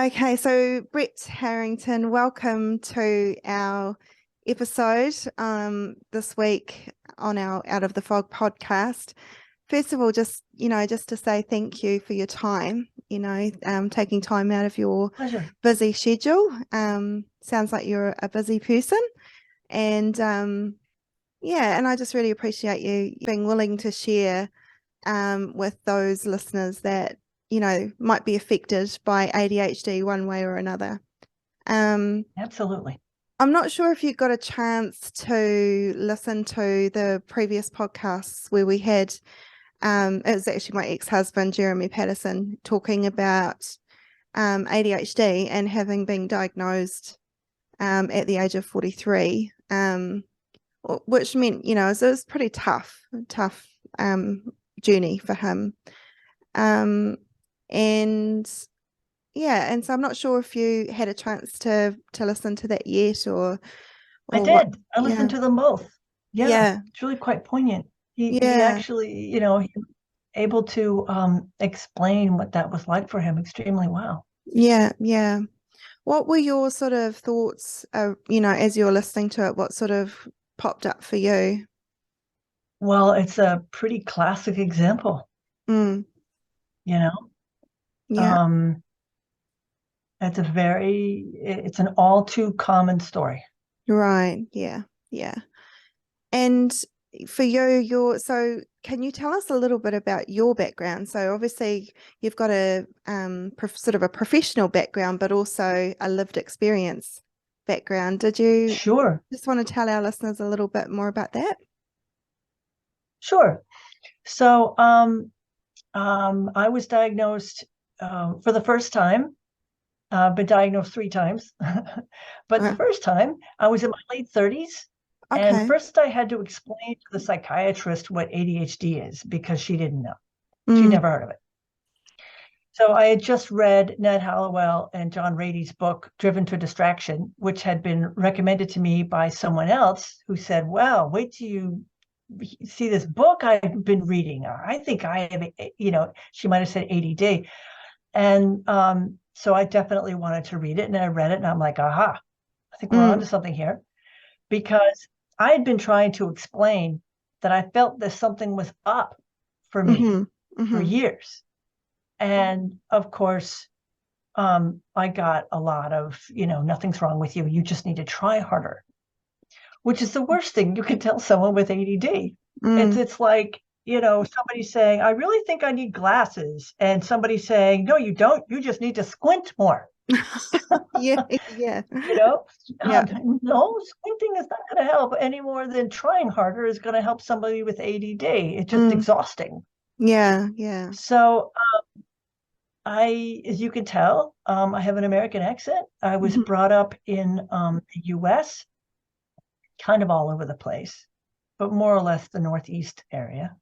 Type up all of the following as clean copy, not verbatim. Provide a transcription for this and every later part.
Okay, so Brett Harrington, welcome to our episode this week on our Out of the Fog podcast. First of all, just to say thank you for your time, taking time out of your Pleasure. busy schedule. Sounds like you're a busy person. And and I just really appreciate you being willing to share with those listeners that might be affected by ADHD one way or another. Absolutely. I'm not sure if you got a chance to listen to the previous podcasts where we had, it was actually my ex-husband, Jeremy Patterson, talking about ADHD and having been diagnosed at the age of 43, which meant, it was pretty tough journey for him. And so I'm not sure if you had a chance to listen to that yet or I did. I listened to them both. Yeah. It's really quite poignant. He actually, he was able to explain what that was like for him extremely well. Yeah. What were your sort of thoughts, as you were listening to it? What sort of popped up for you? Well, it's a pretty classic example. Yeah. It's an all too common story. Right. Yeah. And for you, so can you tell us a little bit about your background? So obviously you've got a sort of a professional background, but also a lived experience background. Did you just want to tell our listeners a little bit more about that? Sure. So I was diagnosed for the first time. Been diagnosed 3 times. But the first time I was in my late 30s. Okay. And first I had to explain to the psychiatrist what ADHD is because she didn't know. She'd never heard of it. So I had just read Ned Hallowell and John Rady's book, Driven to Distraction, which had been recommended to me by someone else who said, well, wait till you see this book I've been reading. I think I have, she might have said ADD. And so I definitely wanted to read it, and I read it, and I'm like, aha, I think we're onto something here. Because I had been trying to explain that I felt that something was up for me for years. And of course, I got a lot of, nothing's wrong with you. You just need to try harder, which is the worst thing you can tell someone with ADD. It's like, somebody saying, I really think I need glasses. And somebody saying, no, you don't. You just need to squint more. Yeah. No, squinting is not going to help any more than trying harder is going to help somebody with ADD. It's just exhausting. Yeah. So as you can tell, I have an American accent. I was brought up in the US, kind of all over the place, but more or less the Northeast area.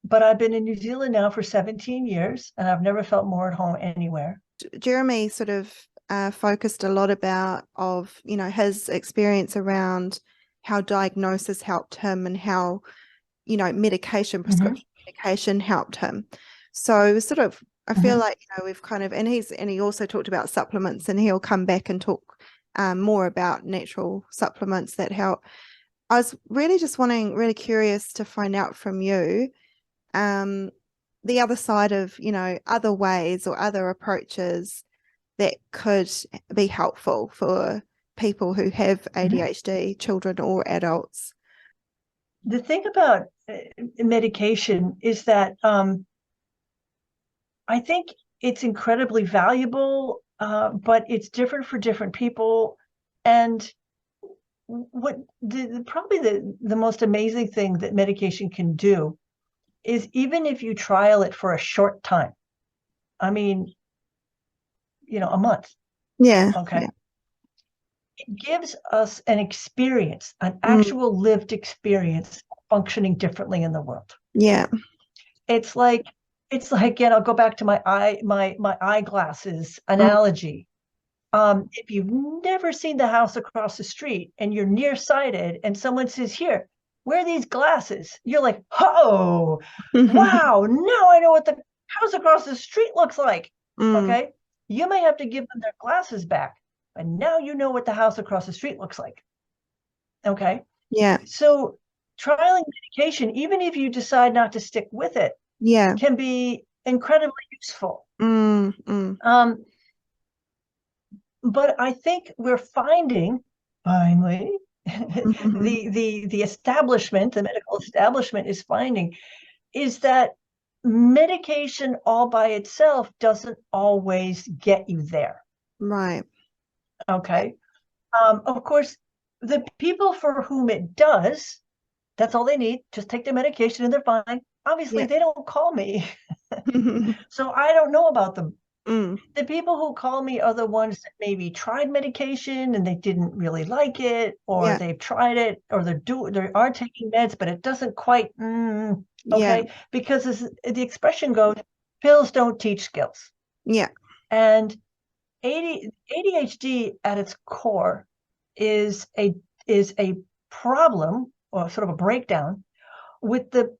But I've been in New Zealand now for 17 years, and I've never felt more at home anywhere. Jeremy sort of focused a lot about his experience around how diagnosis helped him and how prescription medication helped him. So sort of I feel like we've kind of, and he also talked about supplements, and he'll come back and talk more about natural supplements that help. I was really curious to find out from you the other side of, other ways or other approaches that could be helpful for people who have ADHD, children or adults. The thing about medication is that I think it's incredibly valuable, but it's different for different people. And what probably the most amazing thing that medication can do is, even if you trial it for a short time, I mean, a month. Yeah. Okay. Yeah. It gives us an experience, an actual lived experience functioning differently in the world. Yeah. It's like, I'll go back to my eyeglasses analogy. If you've never seen the house across the street and you're nearsighted and someone says, here, wear these glasses, you're like, oh, wow, now I know what the house across the street looks like. Okay. You may have to give them their glasses back, but now you know what the house across the street looks like. Okay. Yeah. So trialing medication, even if you decide not to stick with it, Yeah. can be incredibly useful. But I think we're finding finally the establishment, the medical establishment is finding is that medication all by itself doesn't always get you there. Right. Okay. Of course, the people for whom it does, that's all they need. Just take their medication and they're fine. Obviously, they don't call me. So I don't know about them. The people who call me are the ones that maybe tried medication and they didn't really like it, or they've tried it, or they are taking meds, but it doesn't quite, okay? Because as the expression goes, pills don't teach skills. Yeah. And ADHD at its core is a problem, or sort of a breakdown with the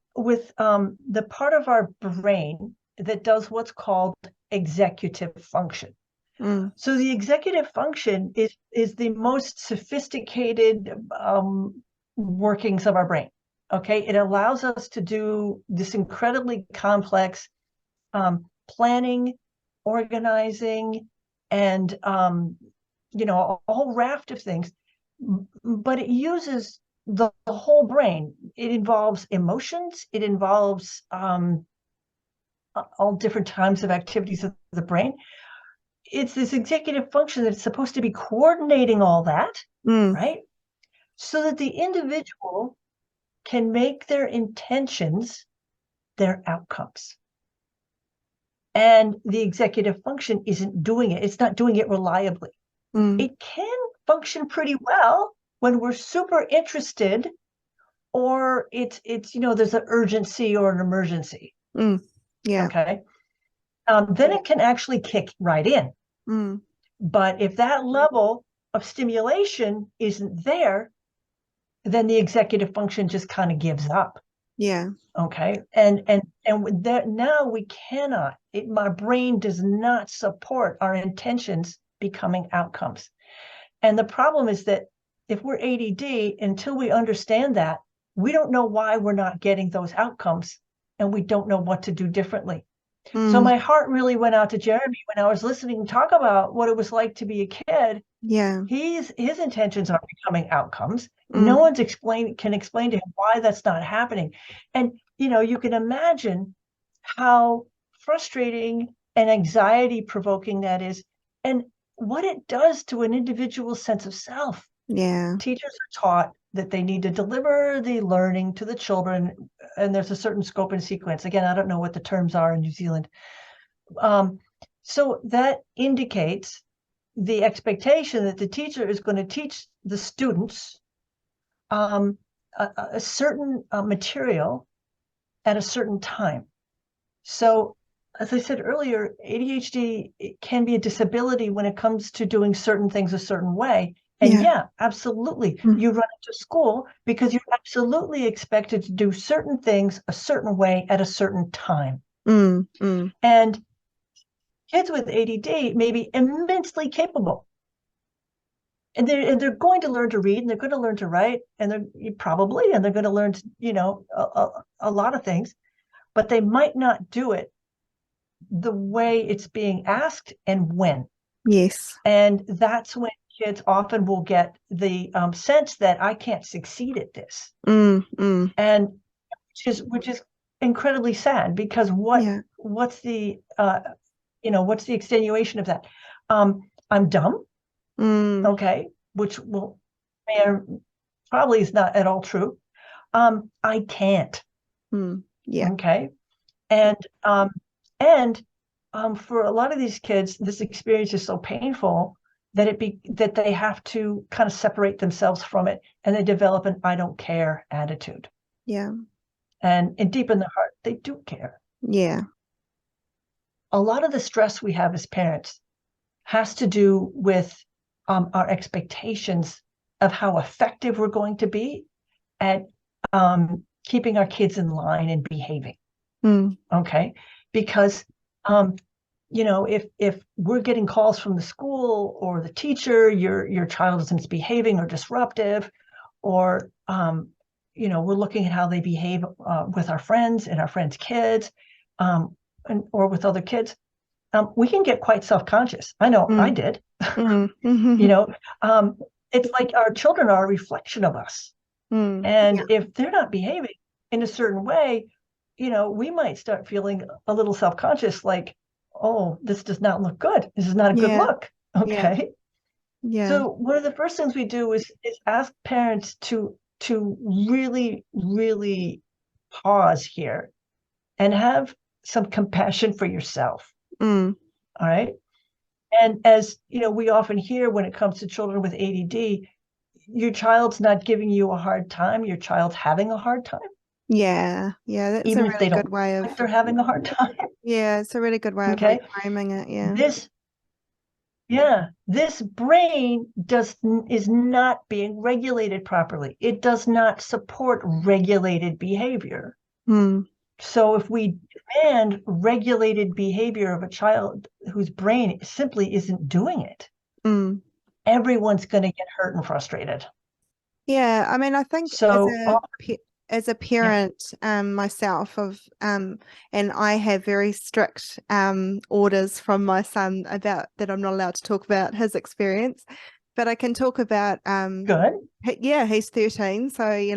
part of our brain that does what's called executive function. So the executive function is the most sophisticated workings of our brain. Okay, it allows us to do this incredibly complex planning, organizing, and a whole raft of things. But it uses the whole brain. It involves emotions. It involves all different types of activities of the brain. It's this executive function that's supposed to be coordinating all that, right? So that the individual can make their intentions their outcomes. And the executive function isn't doing it. It's not doing it reliably. It can function pretty well when we're super interested, or it's there's an urgency or an emergency. Yeah. Okay. Then it can actually kick right in. But if that level of stimulation isn't there, then the executive function just kind of gives up. Yeah. Okay. And that now we cannot, my brain does not support our intentions becoming outcomes. And the problem is that if we're ADD, until we understand that, we don't know why we're not getting those outcomes, and we don't know what to do differently. So my heart really went out to Jeremy when I was listening him talk about what it was like to be a kid. Yeah. His intentions are becoming outcomes. No one's can explain to him why that's not happening. And, you can imagine how frustrating and anxiety provoking that is, and what it does to an individual's sense of self. Yeah. Teachers are taught that they need to deliver the learning to the children, and there's a certain scope and sequence. Again, I don't know what the terms are in New Zealand. So that indicates the expectation that the teacher is going to teach the students a certain material at a certain time. So, as I said earlier, ADHD can be a disability when it comes to doing certain things a certain way. And yeah, absolutely. You run into school because you're absolutely expected to do certain things a certain way at a certain time. And kids with ADD may be immensely capable. And they're going to learn to read, and they're going to learn to write, and they're going to learn, a lot of things, but they might not do it the way it's being asked and when. Yes. And that's when kids often will get the sense that I can't succeed at this. And which is incredibly sad, because what's the what's the extenuation of that? I'm dumb. Okay, which probably is not at all true. I can't. Yeah. Okay. And for a lot of these kids, this experience is so painful that that they have to kind of separate themselves from it, and they develop an I don't care attitude. Yeah. And deep in their heart, they do care. Yeah. A lot of the stress we have as parents has to do with our expectations of how effective we're going to be at keeping our kids in line and behaving. Okay, because if we're getting calls from the school or the teacher, your child is misbehaving or disruptive, or we're looking at how they behave with our friends and our friends' kids, or with other kids, we can get quite self-conscious. I know I did. It's like our children are a reflection of us. And if they're not behaving in a certain way, we might start feeling a little self-conscious, like, oh, this does not look good. This is not a good look. Okay. Yeah. So one of the first things we do is ask parents to really, really pause here and have some compassion for yourself. All right. And as we often hear when it comes to children with ADD, your child's not giving you a hard time, your child's having a hard time. Yeah. That's even a if they really don't good way like of they're having a hard time. Yeah, it's a really good way of Okay. reframing it. This brain is not being regulated properly. It does not support regulated behavior. So if we demand regulated behavior of a child whose brain simply isn't doing it, everyone's going to get hurt and frustrated. Yeah, I mean, I think So as a parent myself and I have very strict orders from my son about that I'm not allowed to talk about his experience, but I can talk about good. Yeah, he's 13, so he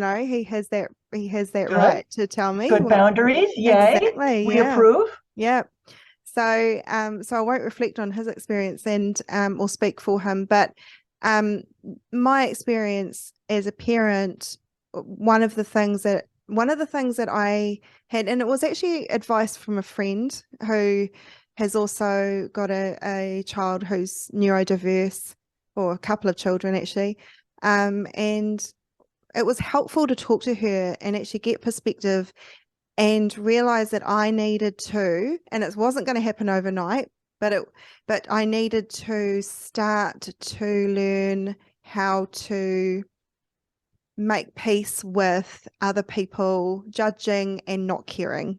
has that Good. right to tell me. Good boundaries. Yay. Exactly. We approve. Yeah. So I won't reflect on his experience and or speak for him, but my experience as a parent, one of the things that I had, and it was actually advice from a friend who has also got a child who's neurodiverse, or a couple of children actually, and it was helpful to talk to her and actually get perspective and realize that I needed to, and it wasn't going to happen overnight, but I needed to start to learn how to make peace with other people judging and not caring,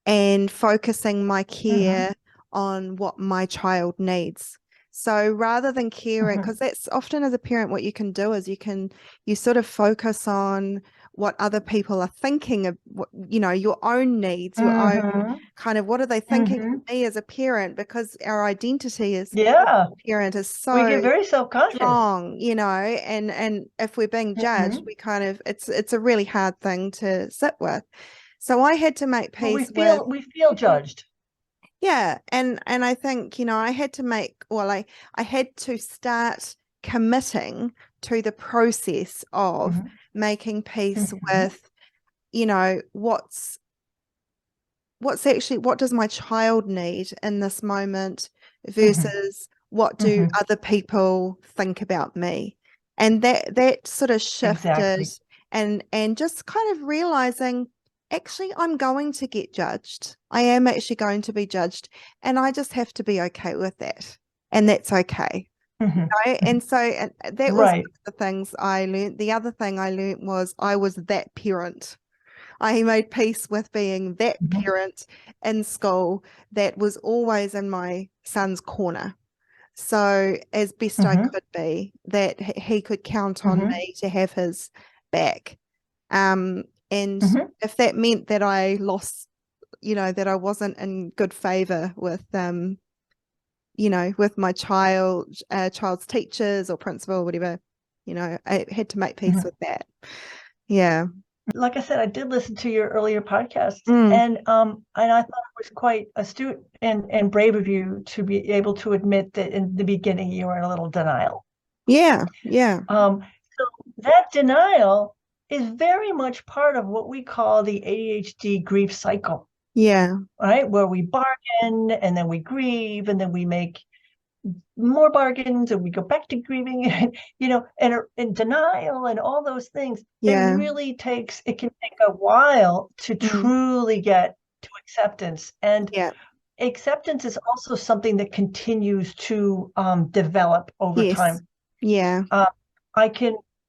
and focusing my care on what my child needs. So rather than caring, because that's often as a parent what you can do is you sort of focus on what other people are thinking of, your own needs, your own kind of, what are they thinking of me as a parent, because our identity as a parent is so we get very self-conscious, strong, and if we're being judged, we kind of, it's a really hard thing to sit with. So I had to make peace we feel judged. Yeah. And I think, I had to I had to start committing to the process of making peace with, what does my child need in this moment versus what do other people think about me? And that sort of shifted, and just kind of realizing, actually, I'm going to get judged. I am actually going to be judged, and I just have to be okay with that. And that's okay. And so that was one of the things I learned. The other thing I learned was I was that parent. I made peace with being that parent in school that was always in my son's corner. So as best I could be, that he could count on me to have his back. And if that meant that I lost, that I wasn't in good favor with, with my child's teachers or principal or whatever, I had to make peace with that. Yeah. Like I said, I did listen to your earlier podcast, and I thought it was quite astute and brave of you to be able to admit that in the beginning you were in a little denial. Yeah. So that denial is very much part of what we call the ADHD grief cycle. Yeah. Right? Where we bargain and then we grieve and then we make more bargains and we go back to grieving, and denial and all those things. Yeah. It can take a while to truly get to acceptance. And acceptance is also something that continues to develop over time. Yeah.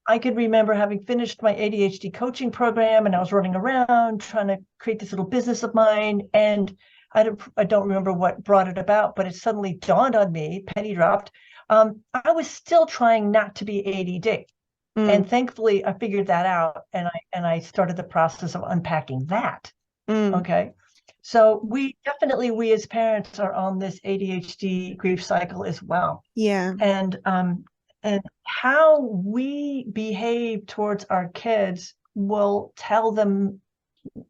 I can remember having finished my ADHD coaching program, and I was running around trying to create this little business of mine. And I don't remember what brought it about, but it suddenly dawned on me, penny dropped. I was still trying not to be ADD. And thankfully I figured that out, and I started the process of unpacking that. Okay. So we as parents are on this ADHD grief cycle as well. Yeah. And how we behave towards our kids will tell them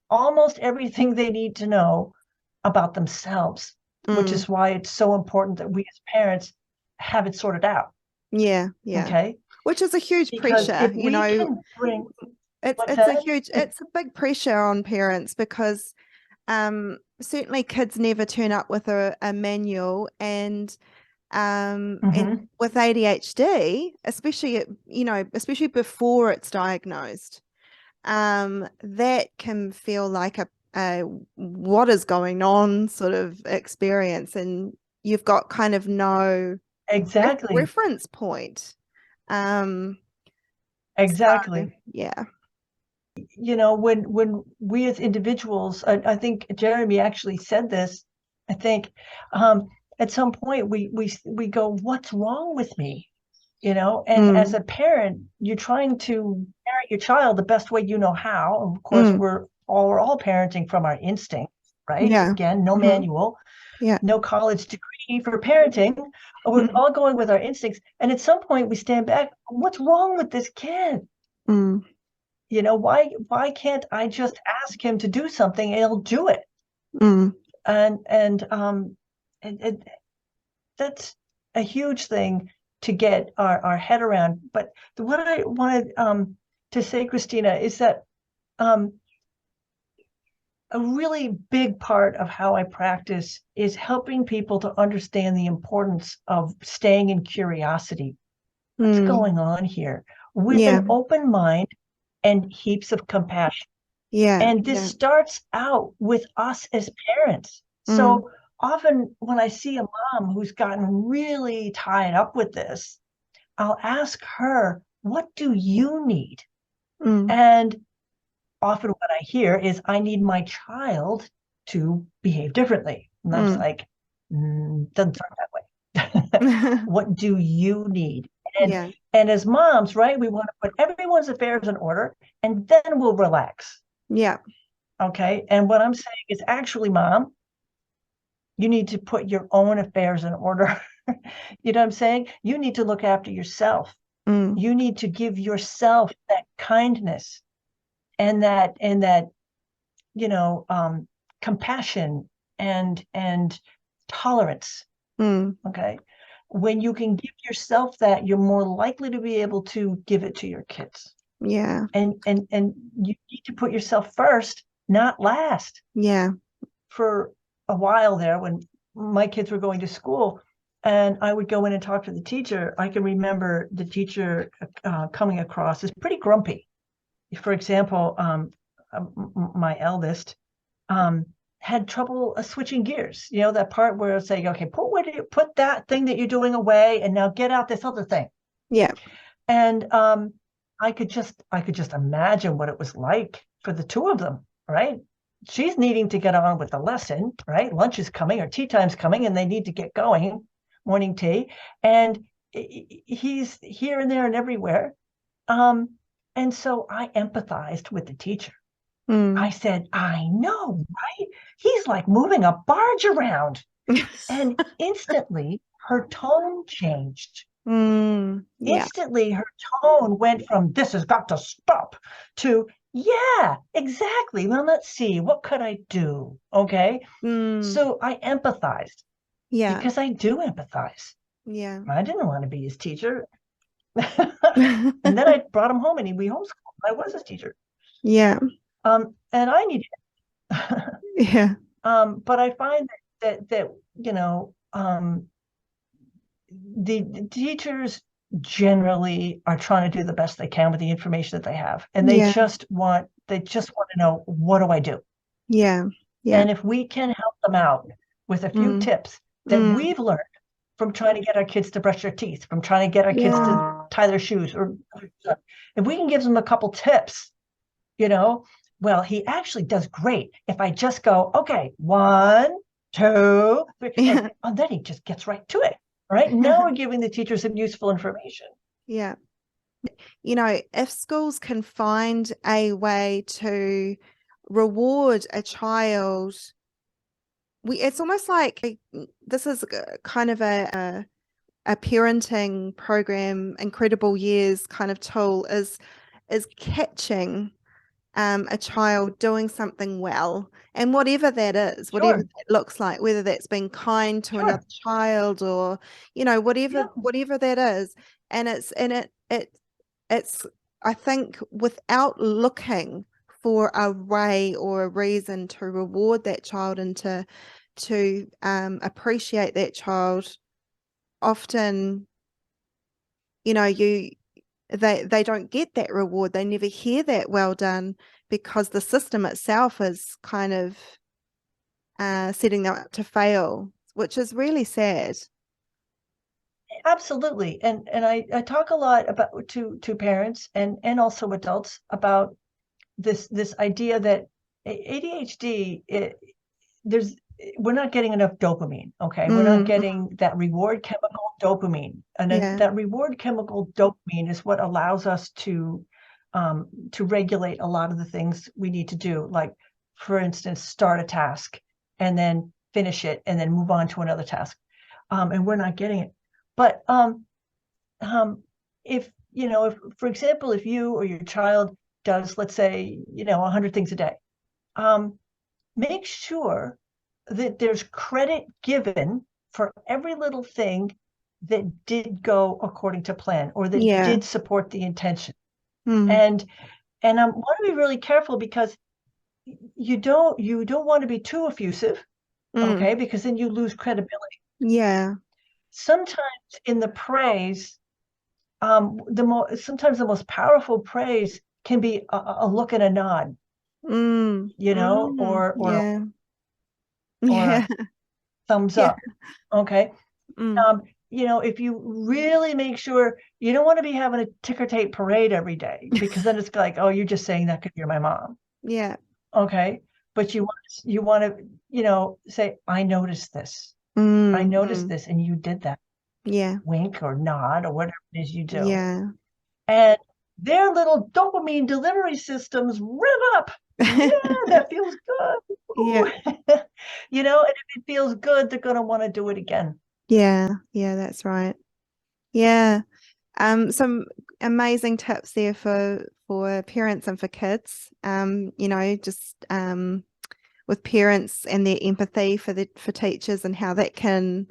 almost everything they need to know about themselves, which is why it's so important that we as parents have it sorted out. Yeah. Okay. Which is a huge Because pressure, if we can bring, it's a big pressure on parents, because certainly kids never turn up with a manual, and with ADHD, especially before it's diagnosed, that can feel like a what is going on sort of experience, and you've got kind of no reference point. Exactly. So, yeah. When we as individuals, I think Jeremy actually said this, I think, at some point we go, what's wrong with me? And as a parent, you're trying to parent your child the best way you know how. Of course, we're all parenting from our instinct, right? Yeah. Again, no manual, no college degree for parenting. We're all going with our instincts. And at some point we stand back, what's wrong with this kid? Why can't I just ask him to do something and he'll do it? And that's a huge thing to get our head around. But what I wanted to say, Kristina, is that a really big part of how I practice is helping people to understand the importance of staying in curiosity. What's going on here? With an open mind and heaps of compassion. And this starts out with us as parents. So often when I see a mom who's gotten really tied up with this, I'll ask her, what do you need? And often what I hear is, I need my child to behave differently. And I was like, doesn't start that way. What do you need? And as moms, right, we want to put everyone's affairs in order, and then we'll relax. Yeah. Okay. And what I'm saying is, actually, Mom, you need to put your own affairs in order. You know what I'm saying? You need to look after yourself. You need to give yourself that kindness and that compassion and tolerance. Okay. When you can give yourself that, you're more likely to be able to give it to your kids. Yeah. And you need to put yourself first, not last. Yeah. For a while there, when my kids were going to school and I would go in and talk to the teacher, I can remember the teacher coming across as pretty grumpy. For example, my eldest had trouble switching gears. That part where it's saying, okay, put that thing that you're doing away, and now get out this other thing. Yeah. And I could just imagine what it was like for the two of them, right? She's needing to get on with the lesson, right? Lunch is coming or tea time's coming, and they need to get going, morning tea. And he's here and there and everywhere. And so I empathized with the teacher. I said, I know, right? He's like moving a barge around. And instantly her tone changed. Instantly her tone went from, this has got to stop, to, yeah, exactly. Well, let's see, what could I do? Okay. So I empathized. Yeah. Because I do empathize. Yeah. I didn't want to be his teacher. And then I brought him home and we homeschooled. I was his teacher. Yeah. And I needed it. Yeah. But I find that the teachers generally are trying to do the best they can with the information that they have, and they just want to know, what do I do? Yeah. Yeah. And if we can help them out with a few tips that we've learned from trying to get our kids to brush their teeth, from trying to get our kids to tie their shoes, or if we can give them a couple tips, well, he actually does great if I just go, okay, 1, 2, 3, Yeah. and then he just gets right to it. All right. Now we're giving the teacher some useful information. Yeah. You know, if schools can find a way to reward a child, it's almost like this is kind of a parenting program, incredible years kind of tool is catching a child doing something well, and whatever that is, whatever Sure. that looks like, whether that's being kind to Sure. another child, or Yeah. whatever that is. And it's I think, without looking for a way or a reason to reward that child and to appreciate that child, often they don't get that reward. They never hear that well done, because the system itself is kind of setting them up to fail, which is really sad. Absolutely. And I talk a lot about to parents and also adults about this idea that ADHD, we're not getting enough dopamine. Okay. We're not getting that reward chemical dopamine. And then that reward chemical dopamine is what allows us to regulate a lot of the things we need to do. Like, for instance, start a task and then finish it and then move on to another task. And we're not getting it. But if for example, if you or your child does, let's say, 100 things a day, make sure that there's credit given for every little thing that did go according to plan, or that did support the intention. And I want to be really careful, because you don't want to be too effusive, okay? Because then you lose credibility. Yeah. Sometimes in the praise, sometimes the most powerful praise can be a look and a nod, or Yeah. or a thumbs Yeah. up. Okay. If you really make sure, you don't want to be having a ticker tape parade every day, because then it's like, oh, you're just saying that because you're my mom. Yeah. Okay. But you want to, say, I noticed this. I noticed this, and you did that. Yeah. Wink or nod or whatever it is you do. Yeah. And their little dopamine delivery systems rev up. Yeah, that feels good. Yeah. And if it feels good, they're going to want to do it again. Yeah. Yeah, that's right. Yeah. Some amazing tips there for parents and for kids. Just with parents and their empathy for teachers, and how that can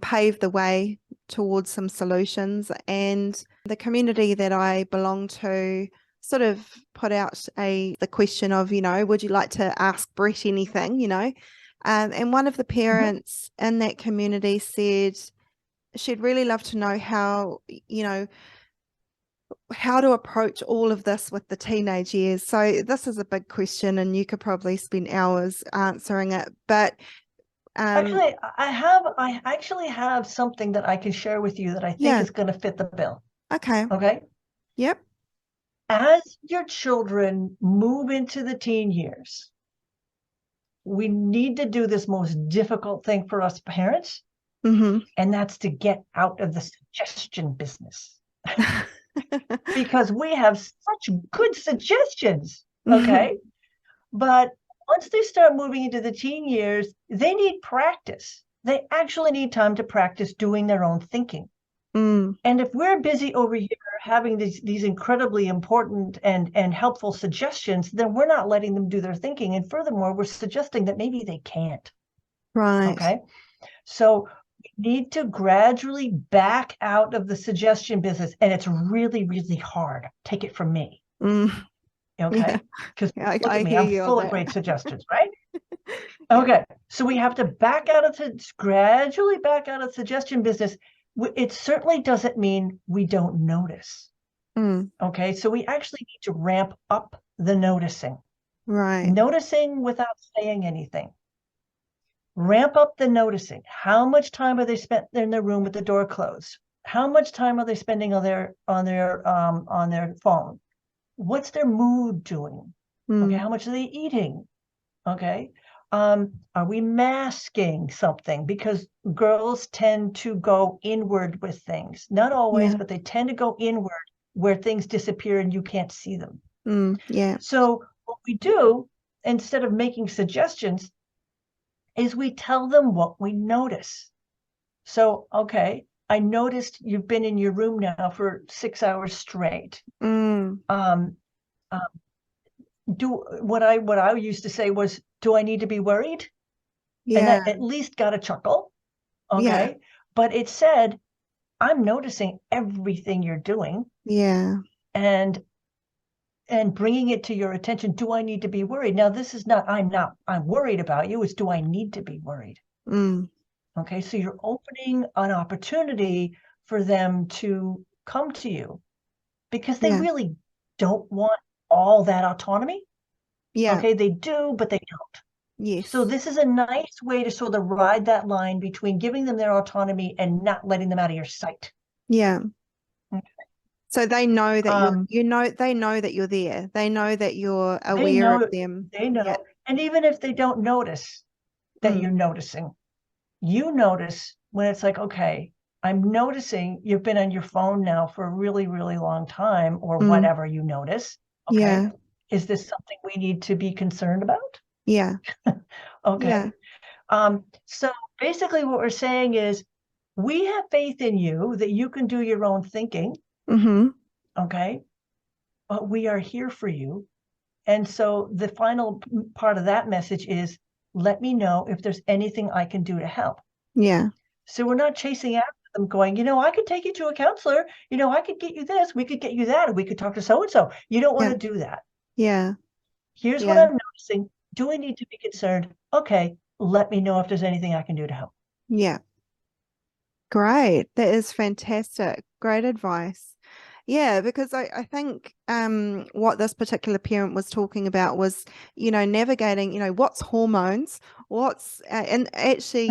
pave the way towards some solutions. And the community that I belong to sort of put out the question of, would you like to ask Brett anything, and one of the parents in that community said she'd really love to know how to approach all of this with the teenage years. So this is a big question, and you could probably spend hours answering it, but actually, I actually have something that I can share with you that I think is going to fit the bill. Okay. Yep. As your children move into the teen years, we need to do this most difficult thing for us parents, and that's to get out of the suggestion business. Because we have such good suggestions, okay? But once they start moving into the teen years, they need practice. They actually need time to practice doing their own thinking. And if we're busy over here having these incredibly important and helpful suggestions, then we're not letting them do their thinking. And furthermore, we're suggesting that maybe they can't. Right. Okay. So we need to gradually back out of the suggestion business. And it's really, really hard. Take it from me. Okay. Because look at me, I'm full of great suggestions, right? Okay. So we have to gradually back out of the suggestion business. It certainly doesn't mean we don't notice. Okay. So we actually need to ramp up the noticing. Right. Noticing without saying anything. Ramp up the noticing. How much time are they spent in their room with the door closed? How much time are they spending on their phone? What's their mood doing? Okay. How much are they eating? Okay. Are we masking something? Because girls tend to go inward with things. Not always, but they tend to go inward where things disappear and you can't see them. Yeah. So what we do, instead of making suggestions, is we tell them what we notice. So, okay, I noticed you've been in your room now for 6 hours straight. What I used to say was, do I need to be worried? Yeah. And that at least got a chuckle. Okay. Yeah. But it said, I'm noticing everything you're doing. Yeah. And bringing it to your attention. Do I need to be worried? Now, this is not, I'm worried about you. It's, do I need to be worried? Okay. So you're opening an opportunity for them to come to you because they really don't want all that autonomy. Yeah. Okay. They do, but they don't. Yes. So this is a nice way to sort of ride that line between giving them their autonomy and not letting them out of your sight. Yeah. Okay. So they know that they know that you're there. They know that you're aware of them. They know. Yeah. And even if they don't notice that you're noticing, you notice when it's like, okay, I'm noticing you've been on your phone now for a really, really long time, or whatever you notice. Okay. Yeah. Is this something we need to be concerned about? Yeah. Okay. Yeah. So basically what we're saying is, we have faith in you that you can do your own thinking. Okay. But we are here for you. And so the final part of that message is, let me know if there's anything I can do to help. Yeah. So we're not chasing after them going, I could take you to a counselor. I could get you this. We could get you that. And we could talk to so-and-so. You don't want to do that. Yeah. Here's what I'm noticing. Do I need to be concerned? Okay. Let me know if there's anything I can do to help. Yeah. Great. That is fantastic. Great advice. Yeah, because I think what this particular parent was talking about was, navigating, what's hormones, what's and actually,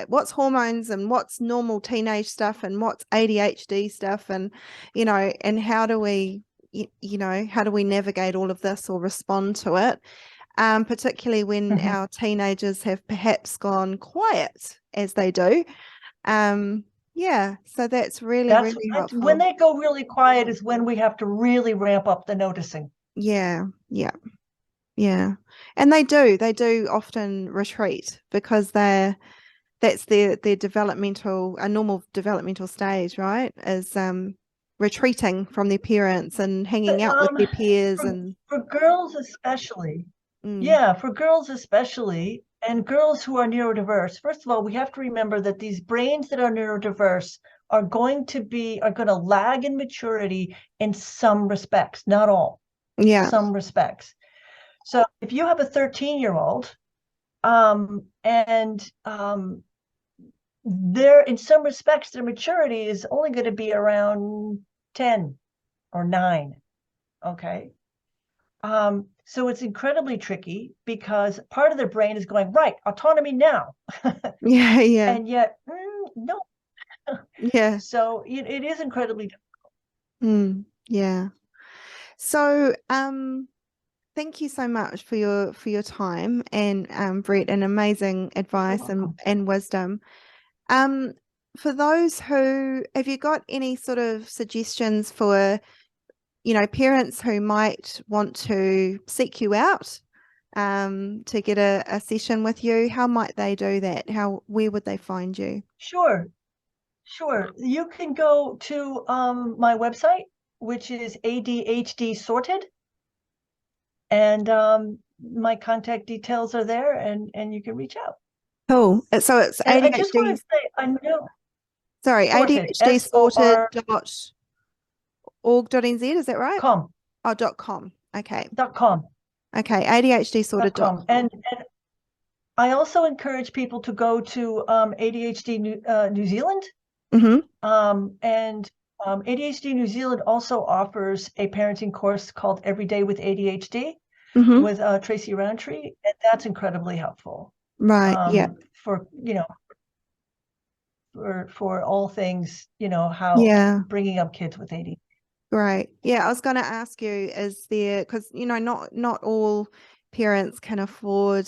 what's hormones and what's normal teenage stuff and what's ADHD stuff and, and how do we, how do we navigate all of this or respond to it, particularly when our teenagers have perhaps gone quiet as they do. Yeah, so that's really helpful. When they go really quiet is when we have to really ramp up the noticing. Yeah. And they do often retreat because that's their a normal developmental stage, right? Is retreating from their parents and hanging out with their peers for girls especially. Yeah, for girls especially. And girls who are neurodiverse, first of all, we have to remember that these brains that are neurodiverse are going to lag in maturity in some respects, not all. Yeah. Some respects. So if you have a 13-year-old, they're in some respects, their maturity is only going to be around 10 or 9. Okay. So it's incredibly tricky because part of their brain is going, right, autonomy now. Yeah. And yet, no. Yeah. So it is incredibly difficult. Yeah. So, thank you so much for your time and Brett, and amazing advice and wisdom. For those have you got any sort of suggestions for parents who might want to seek you out to get a session with you? How might they do that? Where would they find you? Sure. You can go to my website, which is ADHD Sorted, and my contact details are there, and you can reach out. Cool. So it's ADHD. I just want to say, I know. Sorry, ADHDsorted.org.nz, is that right? .com. Oh, .com. Okay. .com. Okay, ADHDsorted.com. And I also encourage people to go to ADHD New Zealand. And ADHD New Zealand also offers a parenting course called Every Day with ADHD with Tracy Roundtree, and that's incredibly helpful. Right. Yeah. For for all things, how bringing up kids with ADHD. Great. Yeah, I was going to ask you, is there, because not all parents can afford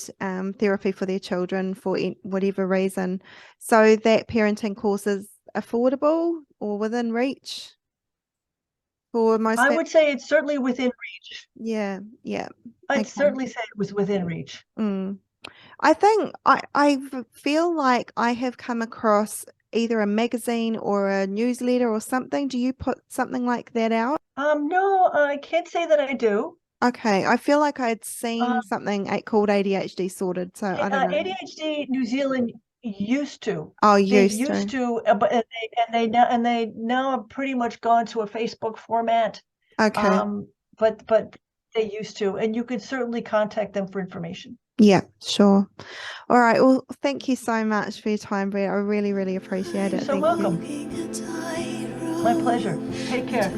therapy for their children for whatever reason, so that parenting course is affordable or within reach for most I families? would say it's certainly within reach. Yeah, I'd okay. certainly say it was within reach. I think I feel like I have come across either a magazine or a newsletter or something. Do you put something like that out? No, I can't say that I do. Okay, I feel like I'd seen something called ADHD Sorted, so I don't know. ADHD New Zealand used to. Oh, They used used to. to, but they now have pretty much gone to a Facebook format. Okay. But they used to, and you could certainly contact them for information. Yeah, sure. All right. Well, thank you so much for your time, Brett. I really, really appreciate You're it. so Thank welcome. you. My pleasure. Take care.